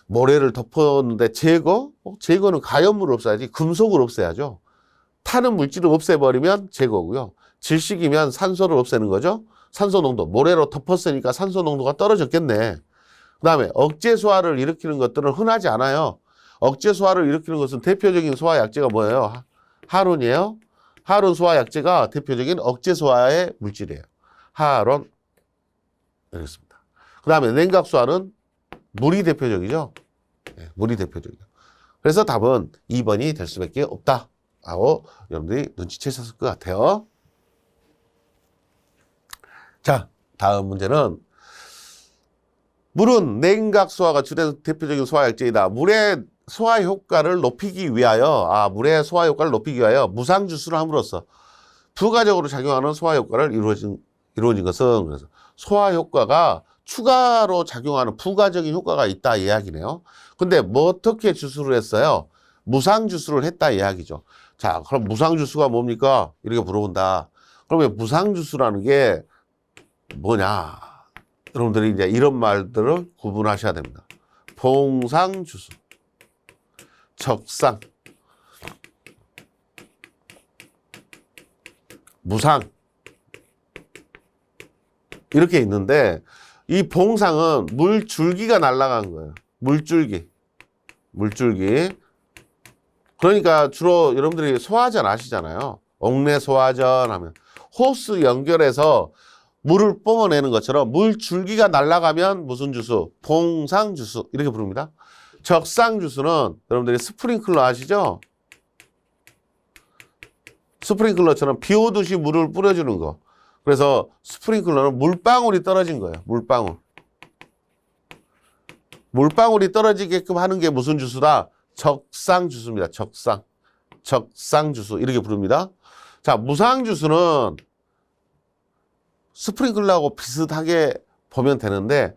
모래를 덮었는데 제거는 가연물을 없애야지 금속을 없애야죠. 타는 물질을 없애버리면 제거고요. 질식이면 산소를 없애는 거죠. 산소 농도, 모래로 덮었으니까 산소 농도가 떨어졌겠네. 그 다음에 억제 소화를 일으키는 것들은 흔하지 않아요. 억제 소화를 일으키는 것은 대표적인 소화 약제가 뭐예요? 하론이에요. 하론 소화 약제가 대표적인 억제 소화의 물질이에요. 하론. 이렇습니다. 그 다음에 냉각 소화는 물이 대표적이죠. 네, 물이 대표적이죠. 그래서 답은 2번이 될 수밖에 없다. 하고 여러분들이 눈치채셨을 것 같아요. 자, 다음 문제는 물은 냉각 소화가 주된 대표적인 소화 약제이다. 물의 소화 효과를 높이기 위하여, 물의 소화 효과를 높이기 위하여 무상 주스를 함으로써 부가적으로 작용하는 소화 효과를 이루어진 것은, 그래서 소화 효과가 추가로 작용하는 부가적인 효과가 있다 이야기네요. 근데 뭐 어떻게 주스를 했어요? 무상 주스를 했다 이야기죠. 자, 그럼 무상 주스가 뭡니까? 이렇게 물어본다. 그러면 무상 주스라는 게 뭐냐? 여러분들이 이제 이런 말들을 구분하셔야 됩니다. 봉상 주스, 적상, 무상 이렇게 있는데 이 봉상은 물줄기가 날아간 거예요. 물줄기. 그러니까 주로 여러분들이 소화전 아시잖아요. 옥내 소화전 하면 호스 연결해서 물을 뿜어내는 것처럼 물줄기가 날아가면 무슨 주스? 봉상 주스 이렇게 부릅니다. 적상 주스는 여러분들이 스프링클러 아시죠? 스프링클러처럼 비 오듯이 물을 뿌려주는 거. 그래서 스프링클러는 물방울이 떨어진 거예요. 물방울이 떨어지게끔 하는 게 무슨 주스다? 적상 주스입니다. 적상 주스 이렇게 부릅니다. 자, 무상 주스는 스프링클러하고 비슷하게 보면 되는데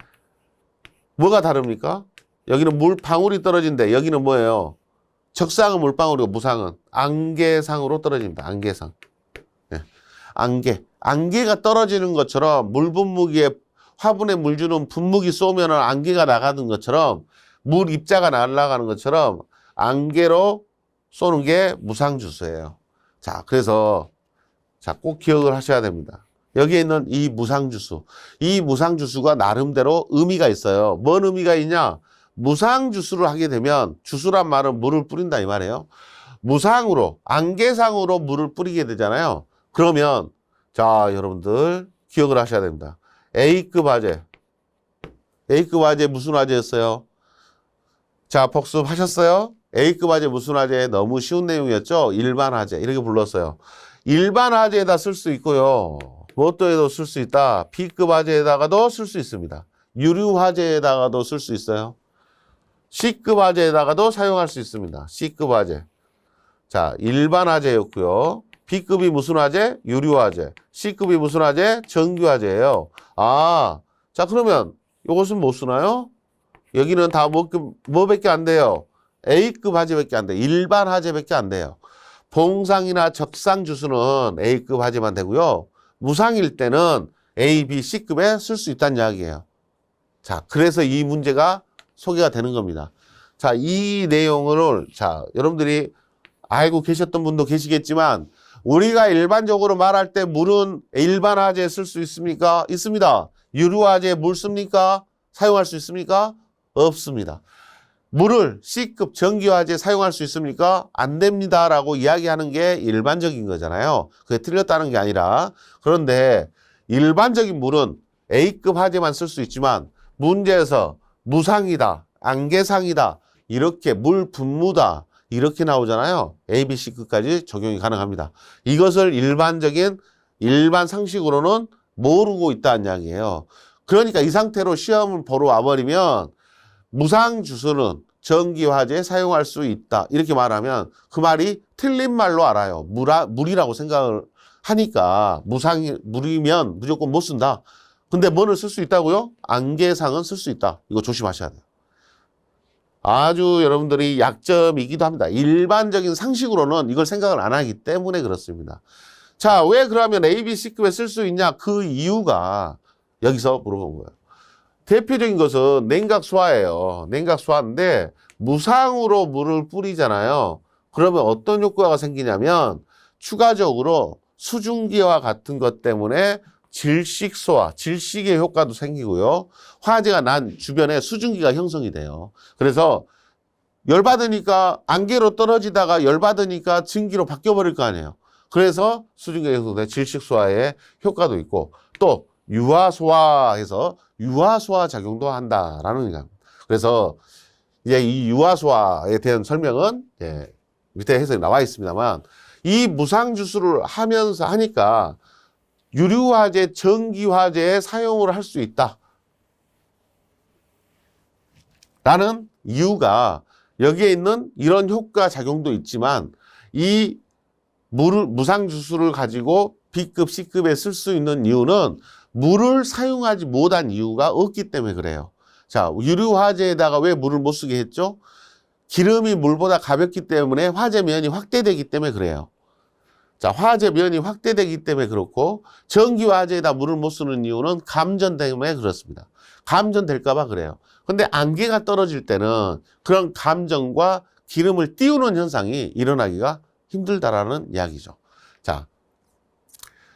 뭐가 다릅니까? 여기는 물방울이 떨어진대. 여기는 뭐예요? 적상은 물방울이고 무상은 안개상으로 떨어집니다. 안개상. 네. 안개가 떨어지는 것처럼 물 분무기에 화분에 물 주는 분무기 쏘면 안개가 나가는 것처럼 물 입자가 날아가는 것처럼 안개로 쏘는 게 무상 주스예요. 자, 그래서 꼭 기억을 하셔야 됩니다. 여기에 있는 이 무상 주스. 이 무상 주스가 나름대로 의미가 있어요. 뭔 의미가 있냐? 무상 주스를 하게 되면 주스란 말은 물을 뿌린다 이 말이에요. 무상으로 안개상으로 물을 뿌리게 되잖아요. 그러면 자, 여러분들 기억을 하셔야 됩니다. A급 화재, A급 화재 무슨 화재였어요? 자, 복습하셨어요? A급 화재 무슨 화재? 너무 쉬운 내용이었죠? 일반 화재. 이렇게 불렀어요. 일반 화재에다 쓸 수 있고요. 무엇도에도 쓸 수 있다. B급 화재에다가도 쓸 수 있습니다. 유류 화재에다가도 쓸 수 있어요. C급 화재에다가도 사용할 수 있습니다. C급 화재. 자, 일반 화재였고요. B급이 무슨 화재? 유류 화재. C급이 무슨 화재? 정규 화재예요. 아, 자, 그러면 이것은 뭐 쓰나요? 여기는 다 뭐밖에 안 돼요? A급 화재밖에 안 돼요. 일반 화재밖에 안 돼요. 봉상이나 적상 주수는 A급 화재만 되고요. 무상일 때는 A, B, C급에 쓸 수 있다는 이야기예요. 자, 그래서 이 문제가 소개가 되는 겁니다. 자, 이 내용을, 자, 여러분들이 알고 계셨던 분도 계시겠지만, 우리가 일반적으로 말할 때 물은 일반 화재에 쓸 수 있습니까? 있습니다. 유류 화재에 물 씁니까? 사용할 수 있습니까? 없습니다. 물을 C급 전기 화재에 사용할 수 있습니까? 안 됩니다. 라고 이야기하는 게 일반적인 거잖아요. 그게 틀렸다는 게 아니라. 그런데 일반적인 물은 A급 화재만 쓸 수 있지만, 문제에서 무상이다, 안개상이다, 이렇게 물 분무다, 이렇게 나오잖아요. A, B, C급까지 적용이 가능합니다. 이것을 일반 상식으로는 모르고 있다는 이야기예요. 그러니까 이 상태로 시험을 보러 와버리면 무상 주수는 전기 화재에 사용할 수 있다. 이렇게 말하면 그 말이 틀린 말로 알아요. 물이라고 생각을 하니까 물이면 무조건 못 쓴다. 근데 뭐를 쓸 수 있다고요? 안개상은 쓸 수 있다. 이거 조심하셔야 돼요. 아주 여러분들이 약점이기도 합니다. 일반적인 상식으로는 이걸 생각을 안 하기 때문에 그렇습니다. 자, 왜 그러면 A, B, C급에 쓸 수 있냐? 그 이유가 여기서 물어본 거예요. 대표적인 것은 냉각수화예요. 냉각수화인데 무상으로 물을 뿌리잖아요. 그러면 어떤 효과가 생기냐면 추가적으로 수증기와 같은 것 때문에 질식소화, 질식의 효과도 생기고요. 화재가 난 주변에 수증기가 형성이 돼요. 그래서 열받으니까 안개로 떨어지다가 열받으니까 증기로 바뀌어버릴 거 아니에요. 그래서 수증기가 형성돼 질식소화의 효과도 있고 또 유화소화해서 유화소화 작용도 한다라는 얘기입니다. 그래서 이제 이 유화소화에 대한 설명은 밑에 해석이 나와 있습니다만 이 무상주수를 하니까 유류화재, 전기화재에 사용을 할 수 있다. 라는 이유가 여기에 있는 이런 효과 작용도 있지만 이 무상주수를 가지고 B급, C급에 쓸 수 있는 이유는 물을 사용하지 못한 이유가 없기 때문에 그래요. 자, 유류화재에다가 왜 물을 못 쓰게 했죠? 기름이 물보다 가볍기 때문에 화재면이 확대되기 때문에 그래요. 자, 화재면이 확대되기 때문에 그렇고 전기화재에다 물을 못 쓰는 이유는 감전 때문에 그렇습니다. 감전될까 봐 그래요. 근데 안개가 떨어질 때는 그런 감전과 기름을 띄우는 현상이 일어나기가 힘들다라는 이야기죠. 자,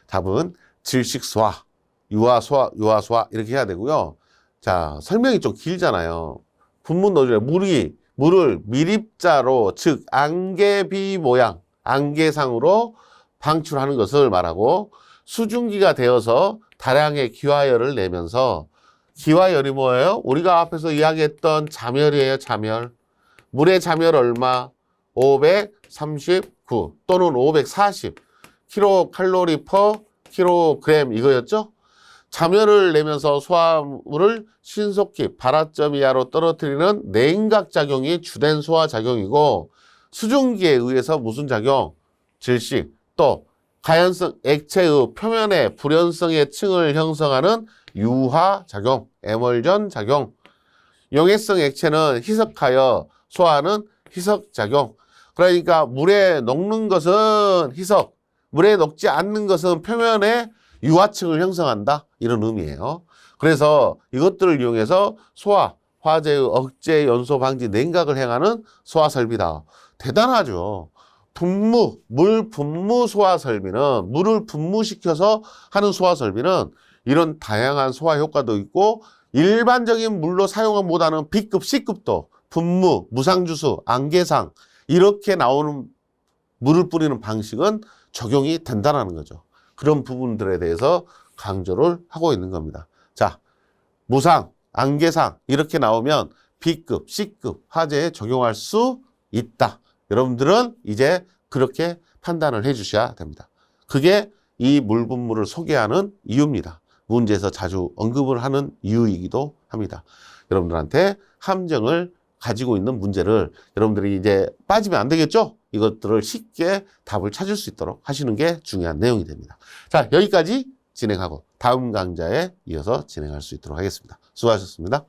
답은 질식소화, 유화소화 이렇게 해야 되고요. 자, 설명이 좀 길잖아요. 분문 넣어줘요. 물을 미립자로, 즉 안개비 모양, 안개상으로 방출하는 것을 말하고 수증기가 되어서 다량의 기화열을 내면서 기화열이 뭐예요? 우리가 앞에서 이야기했던 잠열이에요. 잠열. 물의 잠열 얼마? 539 또는 540 킬로칼로리 퍼 킬로그램 이거였죠? 잠열을 내면서 소화물을 신속히 발화점 이하로 떨어뜨리는 냉각작용이 주된 소화작용이고 수증기에 의해서 무슨 작용? 질식, 또 가연성 액체의 표면에 불연성의 층을 형성하는 유화작용, 에멀전 작용, 용해성 액체는 희석하여 소화하는 희석작용. 그러니까 물에 녹는 것은 희석, 물에 녹지 않는 것은 표면에 유화층을 형성한다. 이런 의미예요. 그래서 이것들을 이용해서 소화, 화재의 억제, 연소, 방지, 냉각을 행하는 소화설비다. 대단하죠. 물 분무 소화설비는 물을 분무시켜서 하는 소화설비는 이런 다양한 소화 효과도 있고 일반적인 물로 사용을 못하는 B급, C급도 분무, 무상주수, 안개상 이렇게 나오는 물을 뿌리는 방식은 적용이 된다는 거죠. 그런 부분들에 대해서 강조를 하고 있는 겁니다. 자, 무상, 안개상 이렇게 나오면 B급, C급 화재에 적용할 수 있다. 여러분들은 이제 그렇게 판단을 해 주셔야 됩니다. 그게 이 물분물을 소개하는 이유입니다. 문제에서 자주 언급을 하는 이유이기도 합니다. 여러분들한테 함정을 가지고 있는 문제를 여러분들이 이제 빠지면 안 되겠죠? 이것들을 쉽게 답을 찾을 수 있도록 하시는 게 중요한 내용이 됩니다. 자, 여기까지 진행하고 다음 강좌에 이어서 진행할 수 있도록 하겠습니다. 수고하셨습니다.